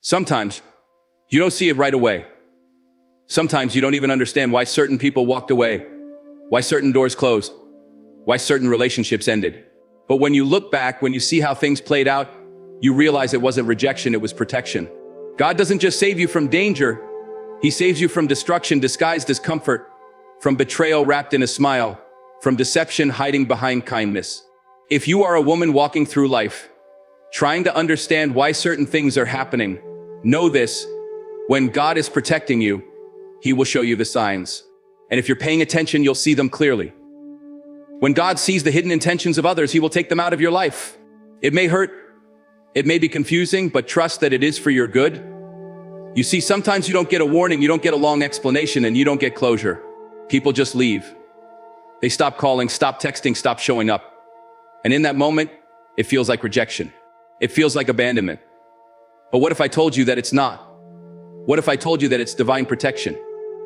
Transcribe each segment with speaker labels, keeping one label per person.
Speaker 1: Sometimes you don't see it right away. Sometimes you don't even understand why certain people walked away, why certain doors closed, why certain relationships ended. But when you look back, when you see how things played out, you realize it wasn't rejection, it was protection. God doesn't just save you from danger, He saves you from destruction disguised as comfort, from betrayal wrapped in a smile, from deception hiding behind kindness. If you are a woman walking through life, trying to understand why certain things are happening, know this: when God is protecting you, He will show you the signs. And if you're paying attention, you'll see them clearly. When God sees the hidden intentions of others, He will take them out of your life. It may hurt, it may be confusing, but trust that it is for your good. You see, sometimes you don't get a warning, you don't get a long explanation, and you don't get closure. People just leave. They stop calling, stop texting, stop showing up. And in that moment, it feels like rejection. It feels like abandonment. But what if I told you that it's not? What if I told you that it's divine protection?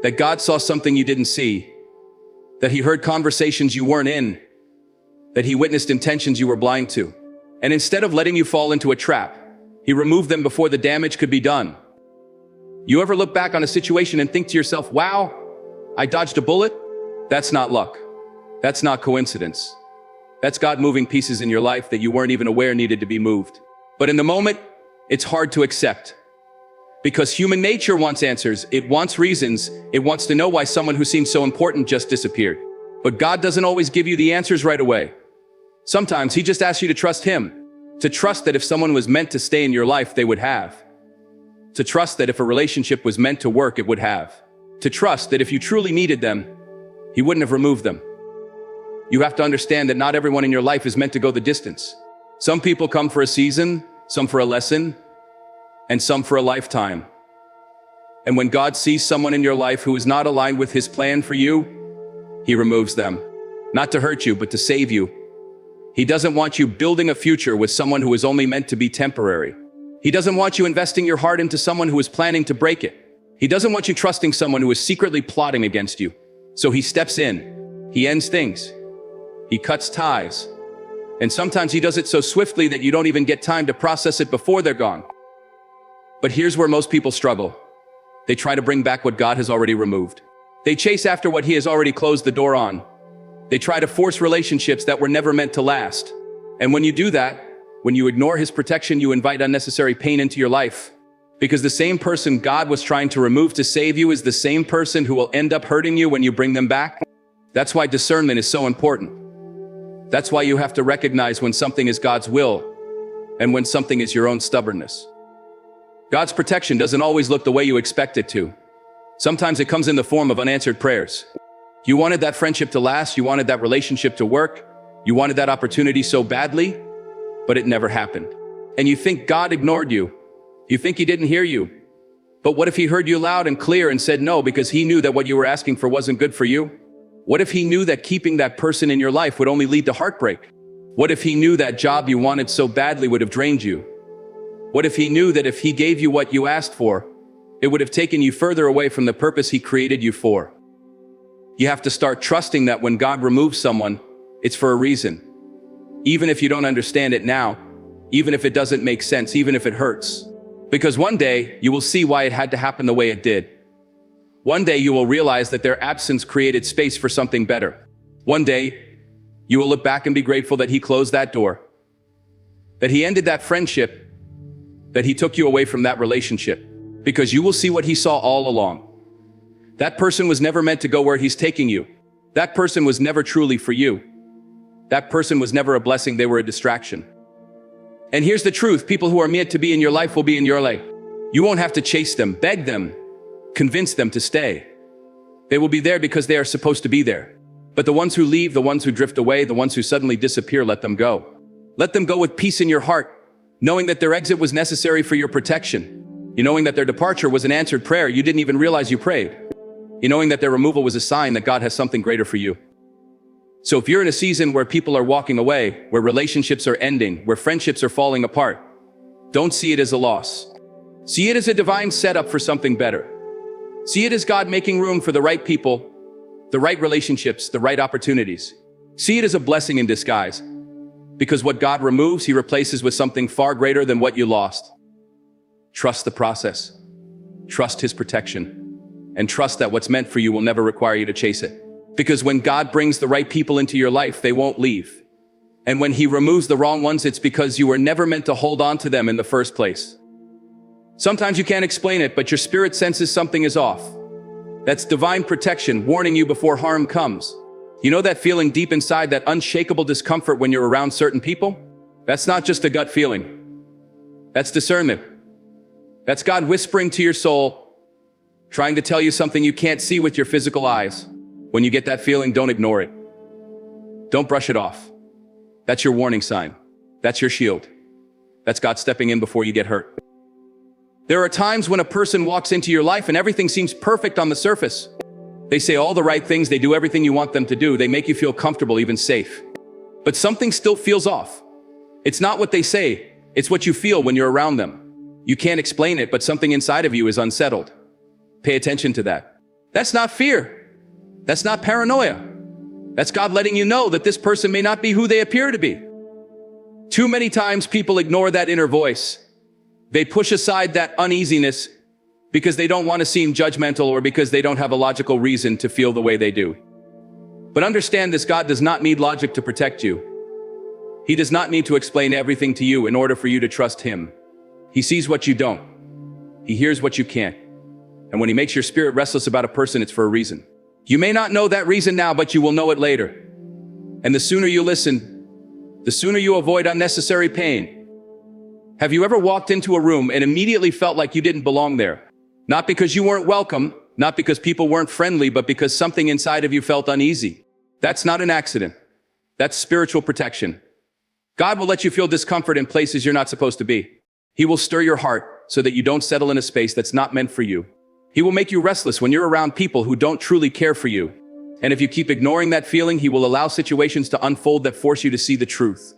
Speaker 1: That God saw something you didn't see? That He heard conversations you weren't in? That He witnessed intentions you were blind to? And instead of letting you fall into a trap, He removed them before the damage could be done. You ever look back on a situation and think to yourself, wow, I dodged a bullet? That's not luck. That's not coincidence. That's God moving pieces in your life that you weren't even aware needed to be moved. But in the moment, it's hard to accept. Because human nature wants answers, it wants reasons, it wants to know why someone who seemed so important just disappeared. But God doesn't always give you the answers right away. Sometimes He just asks you to trust Him, to trust that if someone was meant to stay in your life, they would have. To trust that if a relationship was meant to work, it would have. To trust that if you truly needed them, He wouldn't have removed them. You have to understand that not everyone in your life is meant to go the distance. Some people come for a season, some for a lesson, and some for a lifetime. And when God sees someone in your life who is not aligned with His plan for you, He removes them. Not to hurt you, but to save you. He doesn't want you building a future with someone who is only meant to be temporary. He doesn't want you investing your heart into someone who is planning to break it. He doesn't want you trusting someone who is secretly plotting against you. So He steps in. He ends things. He cuts ties. And sometimes He does it so swiftly that you don't even get time to process it before they're gone. But here's where most people struggle. They try to bring back what God has already removed. They chase after what He has already closed the door on. They try to force relationships that were never meant to last. And when you do that, when you ignore His protection, you invite unnecessary pain into your life. Because the same person God was trying to remove to save you is the same person who will end up hurting you when you bring them back. That's why discernment is so important. That's why you have to recognize when something is God's will and when something is your own stubbornness. God's protection doesn't always look the way you expect it to. Sometimes it comes in the form of unanswered prayers. You wanted that friendship to last, you wanted that relationship to work, you wanted that opportunity so badly, but it never happened. And you think God ignored you. You think He didn't hear you. But what if He heard you loud and clear and said no because He knew that what you were asking for wasn't good for you? What if He knew that keeping that person in your life would only lead to heartbreak? What if He knew that job you wanted so badly would have drained you? What if He knew that if He gave you what you asked for, it would have taken you further away from the purpose He created you for? You have to start trusting that when God removes someone, it's for a reason. Even if you don't understand it now, even if it doesn't make sense, even if it hurts. Because one day, you will see why it had to happen the way it did. One day, you will realize that their absence created space for something better. One day, you will look back and be grateful that He closed that door, that He ended that friendship, that He took you away from that relationship, because you will see what He saw all along. That person was never meant to go where He's taking you. That person was never truly for you. That person was never a blessing, they were a distraction. And here's the truth, people who are meant to be in your life will be in your life. You won't have to chase them, beg them, convince them to stay. They will be there because they are supposed to be there. But the ones who leave, the ones who drift away, the ones who suddenly disappear, let them go. Let them go with peace in your heart, knowing that their exit was necessary for your protection. Knowing that their departure was an answered prayer you didn't even realize you prayed. Knowing that their removal was a sign that God has something greater for you. So if you're in a season where people are walking away, where relationships are ending, where friendships are falling apart, don't see it as a loss. See it as a divine setup for something better. See it as God making room for the right people, the right relationships, the right opportunities. See it as a blessing in disguise. Because what God removes, He replaces with something far greater than what you lost. Trust the process. Trust his protection. And trust that what's meant for you will never require you to chase it. Because when God brings the right people into your life, they won't leave. And when he removes the wrong ones, it's because you were never meant to hold on to them in the first place. Sometimes you can't explain it, but your spirit senses something is off. That's divine protection, warning you before harm comes. You know that feeling deep inside, that unshakable discomfort when you're around certain people? That's not just a gut feeling. That's discernment. That's God whispering to your soul, trying to tell you something you can't see with your physical eyes. When you get that feeling, don't ignore it. Don't brush it off. That's your warning sign. That's your shield. That's God stepping in before you get hurt. There are times when a person walks into your life and everything seems perfect on the surface. They say all the right things, they do everything you want them to do, they make you feel comfortable, even safe. But something still feels off. It's not what they say, it's what you feel when you're around them. You can't explain it, but something inside of you is unsettled. Pay attention to that. That's not fear. That's not paranoia. That's God letting you know that this person may not be who they appear to be. Too many times people ignore that inner voice. They push aside that uneasiness because they don't want to seem judgmental or because they don't have a logical reason to feel the way they do. But understand this: God does not need logic to protect you. He does not need to explain everything to you in order for you to trust him. He sees what you don't. He hears what you can't. And when he makes your spirit restless about a person, it's for a reason. You may not know that reason now, but you will know it later. And the sooner you listen, the sooner you avoid unnecessary pain. Have you ever walked into a room and immediately felt like you didn't belong there? Not because you weren't welcome, not because people weren't friendly, but because something inside of you felt uneasy. That's not an accident. That's spiritual protection. God will let you feel discomfort in places you're not supposed to be. He will stir your heart so that you don't settle in a space that's not meant for you. He will make you restless when you're around people who don't truly care for you. And if you keep ignoring that feeling, he will allow situations to unfold that force you to see the truth.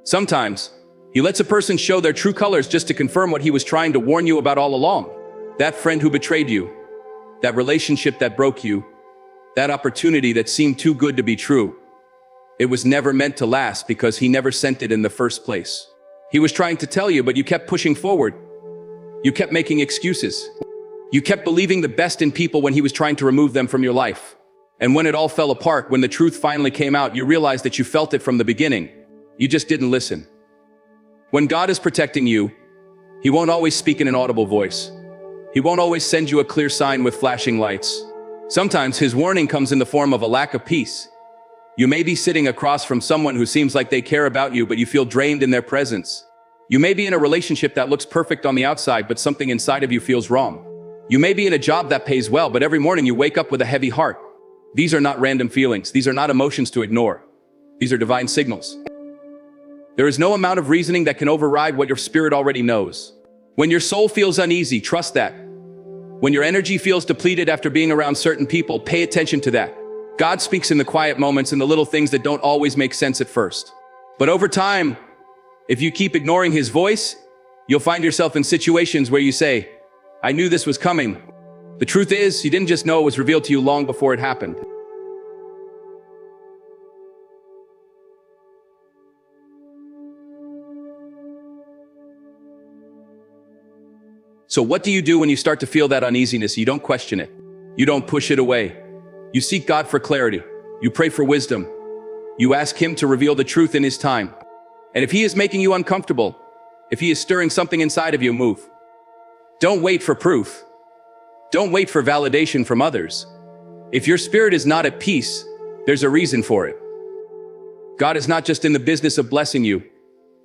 Speaker 1: Sometimes, he lets a person show their true colors just to confirm what he was trying to warn you about all along. That friend who betrayed you, that relationship that broke you, that opportunity that seemed too good to be true. It was never meant to last because he never sent it in the first place. He was trying to tell you, but you kept pushing forward. You kept making excuses. You kept believing the best in people when he was trying to remove them from your life. And when it all fell apart, when the truth finally came out, you realized that you felt it from the beginning. You just didn't listen. When God is protecting you, he won't always speak in an audible voice. He won't always send you a clear sign with flashing lights. Sometimes his warning comes in the form of a lack of peace. You may be sitting across from someone who seems like they care about you, but you feel drained in their presence. You may be in a relationship that looks perfect on the outside, but something inside of you feels wrong. You may be in a job that pays well, but every morning you wake up with a heavy heart. These are not random feelings. These are not emotions to ignore. These are divine signals. There is no amount of reasoning that can override what your spirit already knows. When your soul feels uneasy, trust that. When your energy feels depleted after being around certain people, pay attention to that. God speaks in the quiet moments and the little things that don't always make sense at first. But over time, if you keep ignoring his voice, you'll find yourself in situations where you say, I knew this was coming. The truth is, you didn't just know it was revealed to you long before it happened. So what do you do when you start to feel that uneasiness? You don't question it. You don't push it away. You seek God for clarity. You pray for wisdom. You ask him to reveal the truth in his time. And if he is making you uncomfortable, if he is stirring something inside of you, move. Don't wait for proof. Don't wait for validation from others. If your spirit is not at peace, there's a reason for it. God is not just in the business of blessing you.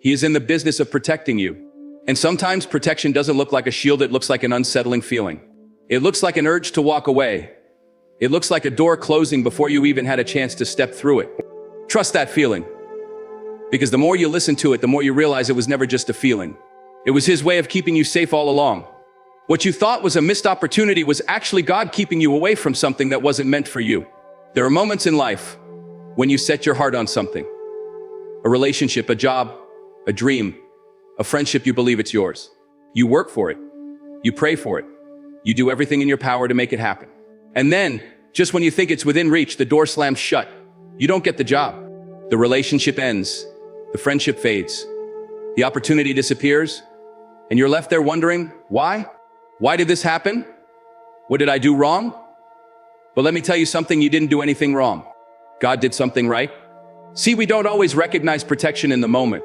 Speaker 1: He is in the business of protecting you. And sometimes protection doesn't look like a shield, it looks like an unsettling feeling. It looks like an urge to walk away. It looks like a door closing before you even had a chance to step through it. Trust that feeling. Because the more you listen to it, the more you realize it was never just a feeling. It was his way of keeping you safe all along. What you thought was a missed opportunity was actually God keeping you away from something that wasn't meant for you. There are moments in life when you set your heart on something. A relationship, a job, a dream, a friendship, you believe it's yours. You work for it. You pray for it. You do everything in your power to make it happen. And then, just when you think it's within reach, the door slams shut. You don't get the job. The relationship ends. The friendship fades. The opportunity disappears. And you're left there wondering, why? Why did this happen? What did I do wrong? But let me tell you something, you didn't do anything wrong. God did something right. See, we don't always recognize protection in the moment.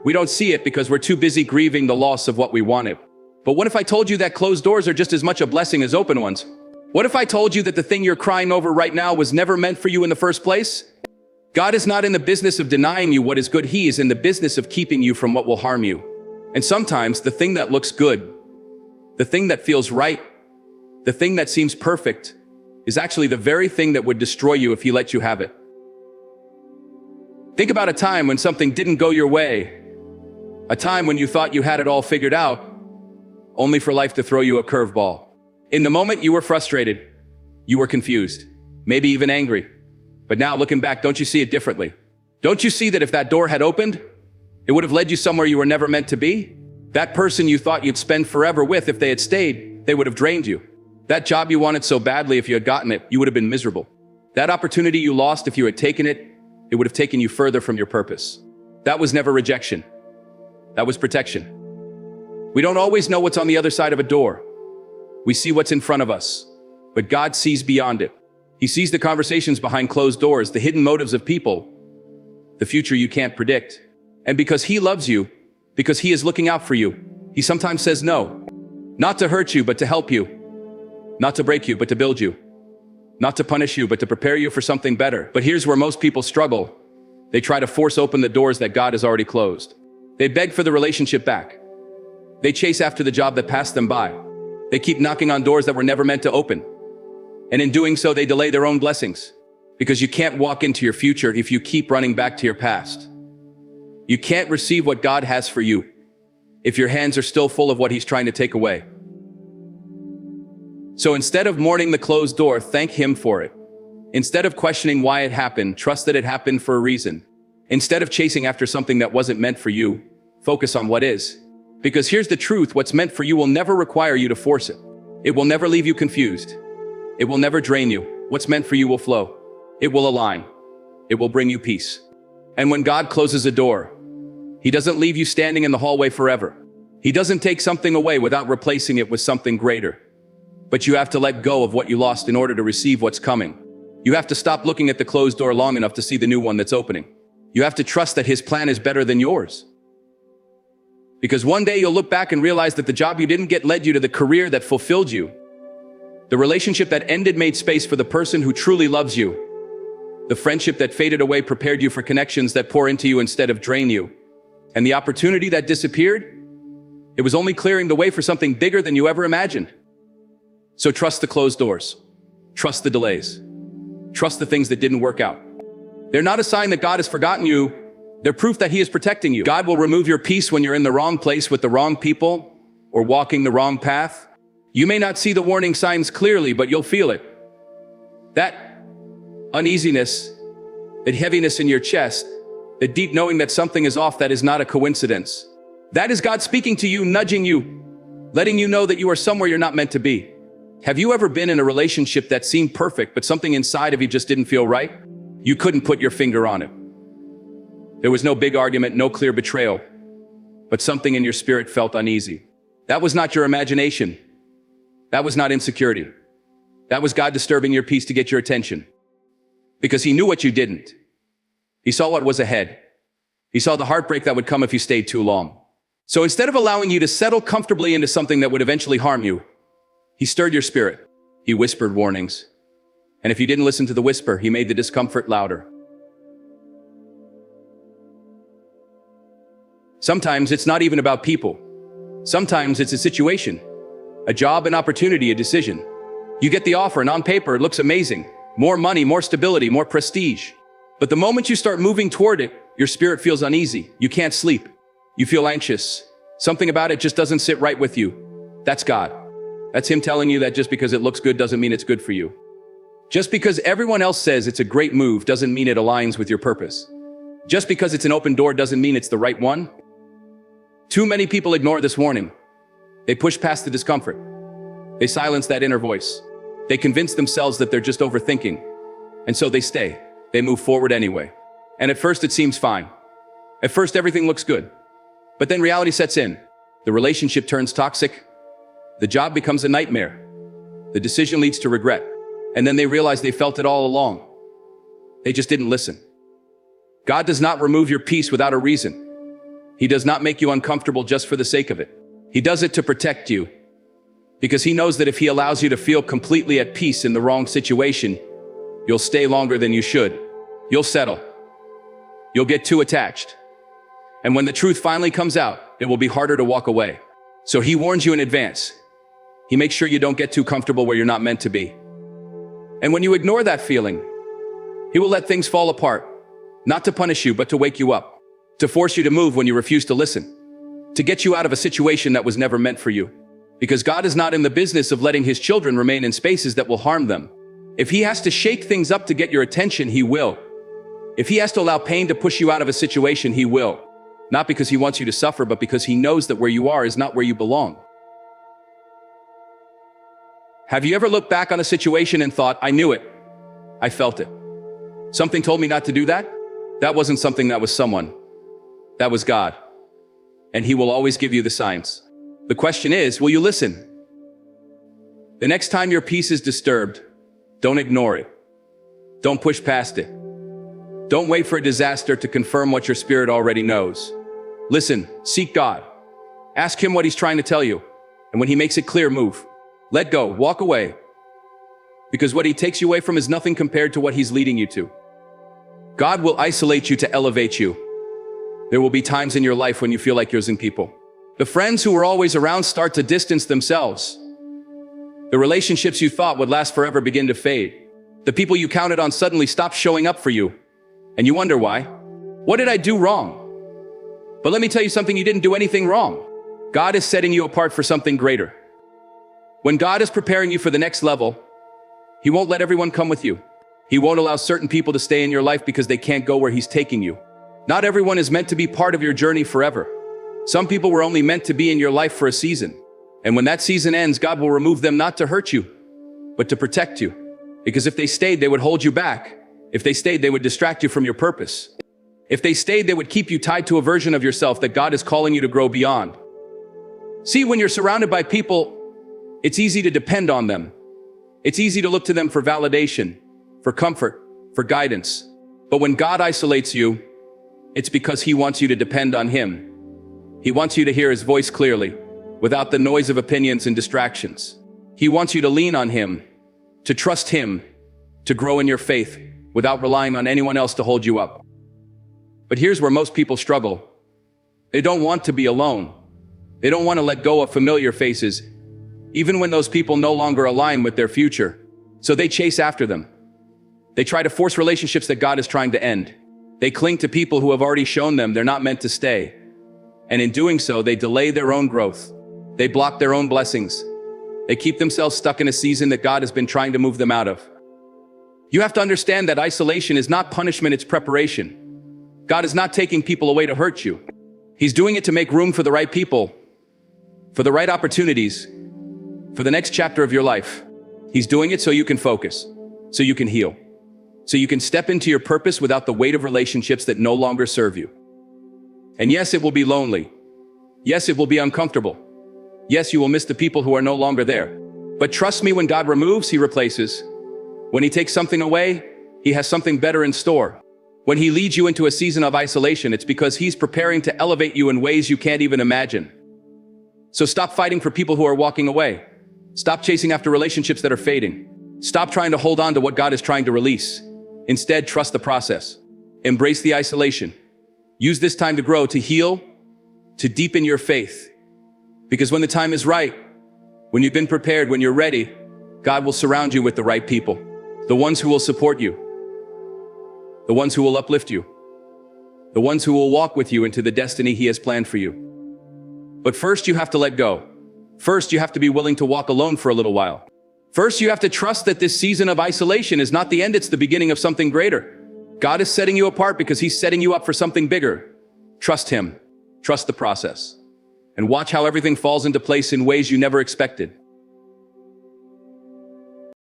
Speaker 1: We don't see it because we're too busy grieving the loss of what we wanted. But what if I told you that closed doors are just as much a blessing as open ones? What if I told you that the thing you're crying over right now was never meant for you in the first place? God is not in the business of denying you what is good. He is in the business of keeping you from what will harm you. And sometimes the thing that looks good, the thing that feels right, the thing that seems perfect, is actually the very thing that would destroy you if He let you have it. Think about a time when something didn't go your way, a time when you thought you had it all figured out, only for life to throw you a curveball. In the moment, you were frustrated, you were confused, maybe even angry. But now, looking back, don't you see it differently? Don't you see that if that door had opened, it would have led you somewhere you were never meant to be? That person you thought you'd spend forever with, if they had stayed, they would have drained you. That job you wanted so badly, if you had gotten it, you would have been miserable. That opportunity you lost, if you had taken it, it would have taken you further from your purpose. That was never rejection. That was protection. We don't always know what's on the other side of a door. We see what's in front of us, but God sees beyond it. He sees the conversations behind closed doors, the hidden motives of people, the future you can't predict. And because He loves you, because He is looking out for you, He sometimes says no. Not to hurt you, but to help you. Not to break you, but to build you. Not to punish you, but to prepare you for something better. But here's where most people struggle. They try to force open the doors that God has already closed. They beg for the relationship back. They chase after the job that passed them by. They keep knocking on doors that were never meant to open. And in doing so, they delay their own blessings. Because you can't walk into your future if you keep running back to your past. You can't receive what God has for you if your hands are still full of what He's trying to take away. So instead of mourning the closed door, thank Him for it. Instead of questioning why it happened, trust that it happened for a reason. Instead of chasing after something that wasn't meant for you, focus on what is. Because here's the truth, what's meant for you will never require you to force it. It will never leave you confused. It will never drain you. What's meant for you will flow. It will align. It will bring you peace. And when God closes a door, He doesn't leave you standing in the hallway forever. He doesn't take something away without replacing it with something greater. But you have to let go of what you lost in order to receive what's coming. You have to stop looking at the closed door long enough to see the new one that's opening. You have to trust that His plan is better than yours. Because one day you'll look back and realize that the job you didn't get led you to the career that fulfilled you. The relationship that ended made space for the person who truly loves you. The friendship that faded away prepared you for connections that pour into you instead of drain you. And the opportunity that disappeared, it was only clearing the way for something bigger than you ever imagined. So trust the closed doors. Trust the delays. Trust the things that didn't work out. They're not a sign that God has forgotten you. They're proof that He is protecting you. God will remove your peace when you're in the wrong place with the wrong people or walking the wrong path. You may not see the warning signs clearly, but you'll feel it. That uneasiness, that heaviness in your chest, the deep knowing that something is off, that is not a coincidence. That is God speaking to you, nudging you, letting you know that you are somewhere you're not meant to be. Have you ever been in a relationship that seemed perfect, but something inside of you just didn't feel right? You couldn't put your finger on it. There was no big argument, no clear betrayal, but something in your spirit felt uneasy. That was not your imagination. That was not insecurity. That was God disturbing your peace to get your attention. Because He knew what you didn't. He saw what was ahead. He saw the heartbreak that would come if you stayed too long. So instead of allowing you to settle comfortably into something that would eventually harm you, He stirred your spirit. He whispered warnings. And if you didn't listen to the whisper, He made the discomfort louder. Sometimes it's not even about people. Sometimes it's a situation, a job, an opportunity, a decision. You get the offer and on paper it looks amazing. More money, more stability, more prestige. But the moment you start moving toward it, your spirit feels uneasy. You can't sleep. You feel anxious. Something about it just doesn't sit right with you. That's God. That's Him telling you that just because it looks good doesn't mean it's good for you. Just because everyone else says it's a great move doesn't mean it aligns with your purpose. Just because it's an open door doesn't mean it's the right one. Too many people ignore this warning. They push past the discomfort. They silence that inner voice. They convince themselves that they're just overthinking. And so they stay. They move forward anyway. And at first it seems fine. At first everything looks good. But then reality sets in. The relationship turns toxic. The job becomes a nightmare. The decision leads to regret. And then they realize they felt it all along. They just didn't listen. God does not remove your peace without a reason. He does not make you uncomfortable just for the sake of it. He does it to protect you, because he knows that if he allows you to feel completely at peace in the wrong situation, you'll stay longer than you should. You'll settle. You'll get too attached. And when the truth finally comes out, it will be harder to walk away. So he warns you in advance. He makes sure you don't get too comfortable where you're not meant to be. And when you ignore that feeling, he will let things fall apart, not to punish you, but to wake you up, to force you to move when you refuse to listen, to get you out of a situation that was never meant for you. Because God is not in the business of letting his children remain in spaces that will harm them. If he has to shake things up to get your attention, he will. If he has to allow pain to push you out of a situation, he will. Not because he wants you to suffer, but because he knows that where you are is not where you belong. Have you ever looked back on a situation and thought, I knew it, I felt it. Something told me not to do that? That wasn't something, that was someone. That was God. And he will always give you the signs. The question is, will you listen? The next time your peace is disturbed, don't ignore it. Don't push past it. Don't wait for a disaster to confirm what your spirit already knows. Listen, seek God. Ask him what he's trying to tell you. And when he makes it clear, move. Let go, walk away. Because what he takes you away from is nothing compared to what he's leading you to. God will isolate you to elevate you. There will be times in your life when you feel like you're losing people. The friends who were always around start to distance themselves. The relationships you thought would last forever begin to fade. The people you counted on suddenly stop showing up for you. And you wonder why. What did I do wrong? But let me tell you something, you didn't do anything wrong. God is setting you apart for something greater. When God is preparing you for the next level, he won't let everyone come with you. He won't allow certain people to stay in your life because they can't go where he's taking you. Not everyone is meant to be part of your journey forever. Some people were only meant to be in your life for a season. And when that season ends, God will remove them not to hurt you, but to protect you. Because if they stayed, they would hold you back. If they stayed, they would distract you from your purpose. If they stayed, they would keep you tied to a version of yourself that God is calling you to grow beyond. See, when you're surrounded by people, it's easy to depend on them. It's easy to look to them for validation, for comfort, for guidance. But when God isolates you, it's because he wants you to depend on him. He wants you to hear his voice clearly, without the noise of opinions and distractions. He wants you to lean on him, to trust him, to grow in your faith, without relying on anyone else to hold you up. But here's where most people struggle. They don't want to be alone. They don't want to let go of familiar faces, even when those people no longer align with their future. So they chase after them. They try to force relationships that God is trying to end. They cling to people who have already shown them they're not meant to stay. And in doing so, they delay their own growth. They block their own blessings. They keep themselves stuck in a season that God has been trying to move them out of. You have to understand that isolation is not punishment, it's preparation. God is not taking people away to hurt you. He's doing it to make room for the right people, for the right opportunities, for the next chapter of your life. He's doing it so you can focus, so you can heal, so you can step into your purpose without the weight of relationships that no longer serve you. And yes, it will be lonely. Yes, it will be uncomfortable. Yes, you will miss the people who are no longer there. But trust me, when God removes, he replaces. When he takes something away, he has something better in store. When he leads you into a season of isolation, it's because he's preparing to elevate you in ways you can't even imagine. So stop fighting for people who are walking away. Stop chasing after relationships that are fading. Stop trying to hold on to what God is trying to release. Instead, trust the process. Embrace the isolation. Use this time to grow, to heal, to deepen your faith. Because when the time is right, when you've been prepared, when you're ready, God will surround you with the right people. The ones who will support you. The ones who will uplift you. The ones who will walk with you into the destiny he has planned for you. But first you have to let go. First you have to be willing to walk alone for a little while. First you have to trust that this season of isolation is not the end, it's the beginning of something greater. God is setting you apart because he's setting you up for something bigger. Trust him. Trust the process. And watch how everything falls into place in ways you never expected.